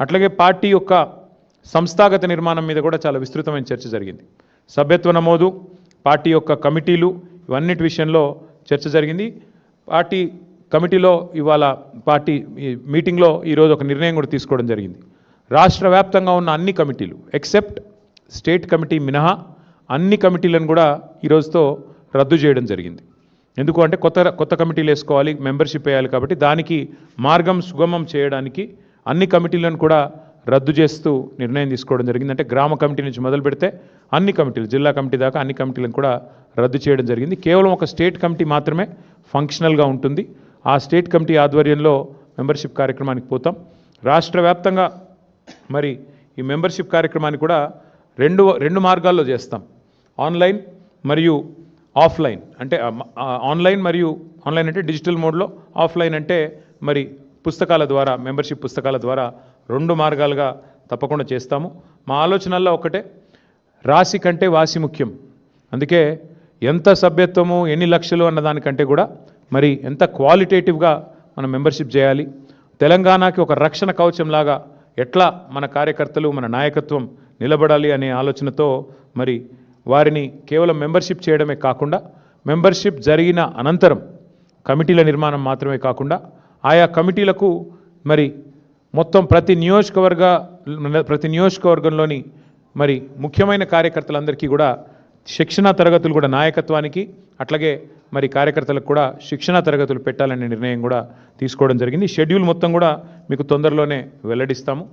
అట్లాగే పార్టీ యొక్క సంస్థాగత నిర్మాణం మీద కూడా చాలా విస్తృతమైన చర్చ జరిగింది. సభ్యత్వ నమోదు, పార్టీ యొక్క కమిటీలు, ఇవన్నిటి విషయంలో చర్చ జరిగింది. పార్టీ కమిటీలో ఇవాళ పార్టీ మీటింగ్లో ఈరోజు ఒక నిర్ణయం కూడా తీసుకోవడం జరిగింది. రాష్ట్ర వ్యాప్తంగా ఉన్న అన్ని కమిటీలు ఎక్సెప్ట్ స్టేట్ కమిటీ మినహా అన్ని కమిటీలను కూడా ఈరోజుతో రద్దు చేయడం జరిగింది. ఎందుకు అంటే కొత్త కమిటీలు వేసుకోవాలి, మెంబర్షిప్ వేయాలి, కాబట్టి దానికి మార్గం సుగమం చేయడానికి అన్ని కమిటీలను కూడా రద్దు చేస్తూ నిర్ణయం తీసుకోవడం జరిగింది. అంటే గ్రామ కమిటీ నుంచి మొదలు పెడితే అన్ని కమిటీలు, జిల్లా కమిటీ దాకా అన్ని కమిటీలను కూడా రద్దు చేయడం జరిగింది. కేవలం ఒక స్టేట్ కమిటీ మాత్రమే ఫంక్షనల్గా ఉంటుంది. ఆ స్టేట్ కమిటీ ఆధ్వర్యంలో మెంబర్షిప్ కార్యక్రమానికి పోతాం. రాష్ట్ర వ్యాప్తంగా మరి ఈ మెంబర్షిప్ కార్యక్రమాన్ని కూడా రెండు మార్గాల్లో చేస్తాం. ఆన్లైన్ మరియు ఆఫ్లైన్. అంటే ఆన్లైన్ అంటే డిజిటల్ మోడ్లో, ఆఫ్లైన్ అంటే మరి పుస్తకాల ద్వారా, మెంబర్షిప్ పుస్తకాల ద్వారా 2 మార్గాలుగా తప్పకుండా చేస్తాము. మా ఆలోచనల్లో ఒకటే, రాశి కంటే వాసి ముఖ్యం. అందుకే ఎంత సభ్యత్వము, ఎన్ని లక్షలు అన్న దానికంటే కూడా మరి ఎంత క్వాలిటేటివ్గా మనం మెంబర్షిప్ చేయాలి, తెలంగాణకి ఒక రక్షణ కవచంలాగా ఎట్లా మన కార్యకర్తలు, మన నాయకత్వం నిలబడాలి అనే ఆలోచనతో మరి వారిని కేవలం మెంబర్షిప్ చేయడమే కాకుండా, మెంబర్షిప్ జరిగిన అనంతరం కమిటీల నిర్మాణం మాత్రమే కాకుండా ఆయా కమిటీలకు మరి మొత్తం ప్రతి నియోజకవర్గంలోని మరి ముఖ్యమైన కార్యకర్తలందరికీ కూడా శిక్షణా తరగతులు కూడా, నాయకత్వానికి అట్లాగే మరి కార్యకర్తలకు కూడా శిక్షణా తరగతులు పెట్టాలనే నిర్ణయం కూడా తీసుకోవడం జరిగింది. షెడ్యూల్ మొత్తం కూడా మీకు తొందరలోనే వెల్లడిస్తాము.